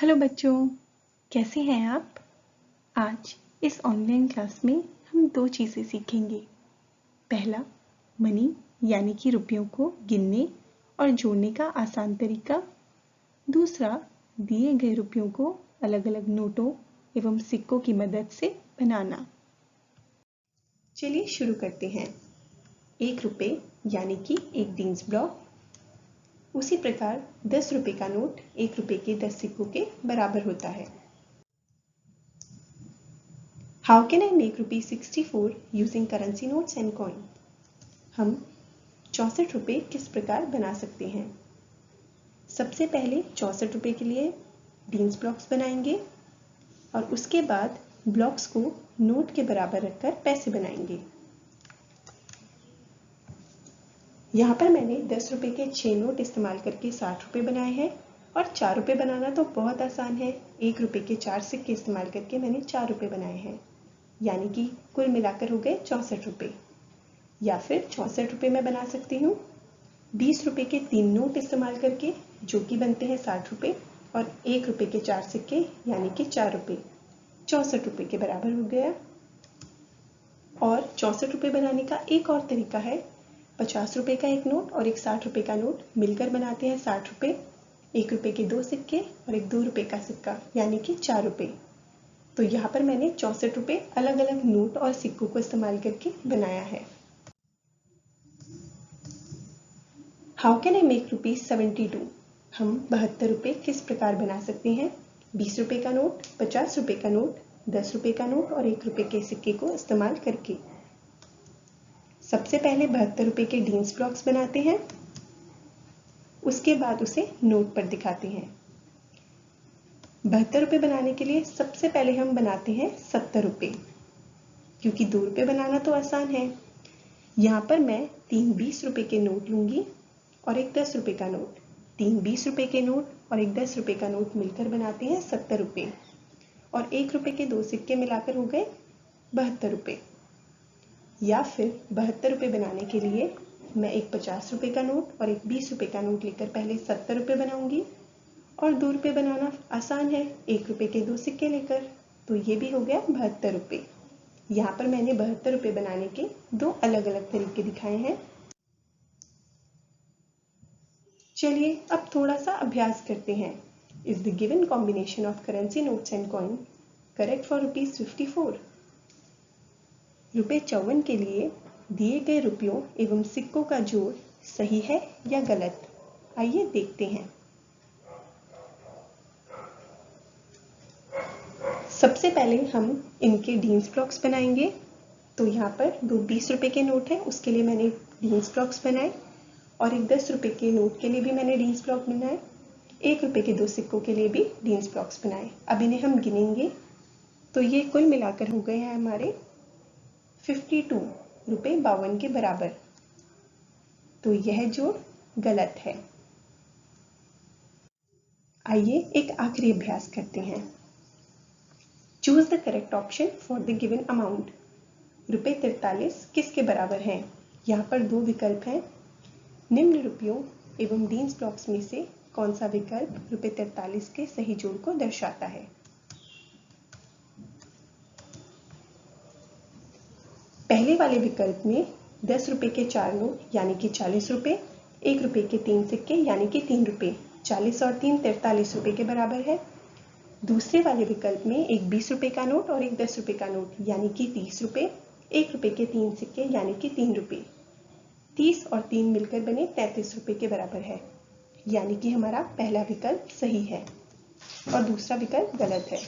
Hello बच्चों, कैसे हैं आप? आज इस ऑनलाइन क्लास में हम दो चीज़ें सीखेंगे। पहला, मनी यानी कि रुपयों को गिनने और जोड़ने का आसान तरीका। दूसरा, दिए गए रुपयों को अलग अलग नोटों एवं सिक्कों की मदद से बनाना। चलिए शुरू करते हैं। 1 रुपये यानी कि एक डीन्स ब्लॉक। उसी प्रकार 10 रुपये का नोट 1 रुपये के 10 सिक्कों के बराबर होता है। How can I make rupees 64 using currency notes and coin? हम 64 रुपये किस प्रकार बना सकते हैं? सबसे पहले 64 रुपये के लिए डीन्स ब्लॉक्स बनाएंगे और उसके बाद ब्लॉक्स को नोट के बराबर रखकर पैसे बनाएंगे। यहाँ पर मैंने 10 रुपये के 6 नोट इस्तेमाल करके 60 रुपये बनाए हैं और 4 रुपये बनाना तो बहुत आसान है। 1 रुपये के 4 सिक्के इस्तेमाल करके मैंने 4 रुपये बनाए हैं, यानी कि कुल मिलाकर हो गए 64 रुपये। या फिर 64 रुपये में बना सकती हूँ 20 रुपये के 3 नोट इस्तेमाल करके, जो कि बनते हैं 60 रुपये, और 1 रुपये के 4 सिक्के यानी कि 4 रुपये 64 रुपये के बराबर हो गया। और 64 रुपये बनाने का एक और तरीका है, 50 रुपये का एक नोट और एक 60 रुपये का नोट मिलकर बनाते हैं 60 रुपये। 1 रुपये के 2 सिक्के और एक 2 रुपये का सिक्का यानी कि 4 रुपये। तो यहाँ पर मैंने 64 रुपये अलग अलग नोट और सिक्कों को इस्तेमाल करके बनाया है। How can I make rupees 72? हम 72 रुपये किस प्रकार बना सकते हैं? 20 रुपये का नोट, 50 रुपये का नोट, 10 रुपये का नोट और 1 रुपये के सिक्के को इस्तेमाल करके। सबसे पहले 72 रुपये के डीन्स ब्लॉक्स बनाते हैं, उसके बाद उसे नोट पर दिखाते हैं। 72 रुपये बनाने के लिए सबसे पहले हम बनाते हैं 70 रुपये, क्योंकि 2 रुपये बनाना तो आसान है। यहाँ पर मैं 3 20 रुपये के नोट लूंगी और एक 10 रुपये का नोट। 3 20 रुपये के नोट और एक 10 रुपये का नोट मिलकर बनाते हैं 70 रुपये, और 1 रुपये के 2 सिक्के मिलाकर हो गए 72 रुपये। या फिर 72 रुपये बनाने के लिए मैं एक 50 रुपये का नोट और एक 20 रुपये का नोट लेकर पहले 70 रुपये बनाऊंगी, और 2 रुपये बनाना आसान है 1 रुपये के 2 सिक्के लेकर, तो ये भी हो गया 72 रुपये। यहाँ पर मैंने 72 रुपये बनाने के 2 अलग अलग तरीके दिखाए हैं। चलिए अब थोड़ा सा अभ्यास करते हैं। Is the given combination of currency notes and coin correct for rupees 54? रुपये 54 के लिए दिए गए रुपयों एवं सिक्कों का जोड़ सही है या गलत? आइए देखते हैं। सबसे पहले हम इनके डीन्स ब्लॉक्स बनाएंगे। तो यहाँ पर 2 20 रुपये के नोट हैं, उसके लिए मैंने डीन्स ब्लॉक्स बनाए, और एक 10 रुपये के नोट के लिए भी मैंने डीन्स ब्लॉक बनाए। 1 रुपये के 2 सिक्कों के लिए भी डीन्स ब्लॉक्स बनाए। अब इन्हें हम गिनेंगे, तो ये कुल मिलाकर हो गए हैं हमारे 52 रुपये 52 के बराबर। तो यह जोड़ गलत है। आइए एक आखिरी अभ्यास करते हैं। Choose the correct option for the given amount. रुपये 43 किसके बराबर हैं? यहाँ पर 2 विकल्प हैं। निम्न रुपयों एवं डीन्स ब्लॉक्स में से कौन सा विकल्प रुपये 43 के सही जोड़ को दर्शाता है? पहले वाले विकल्प में 10 रुपये के 4 नोट यानी कि 40 रुपये, 1 रुपये के 3 सिक्के यानी कि 3 रुपये, 40 और 3 43 रुपये के बराबर है। दूसरे वाले विकल्प में एक 20 रुपये का नोट और एक 10 रुपये का नोट यानी कि 30 रुपये, 1 रुपये के 3 सिक्के यानी कि 3 रुपये, 30 और 3 मिलकर बने 33 रुपये के बराबर है। यानी कि हमारा पहला विकल्प सही है और दूसरा विकल्प गलत है।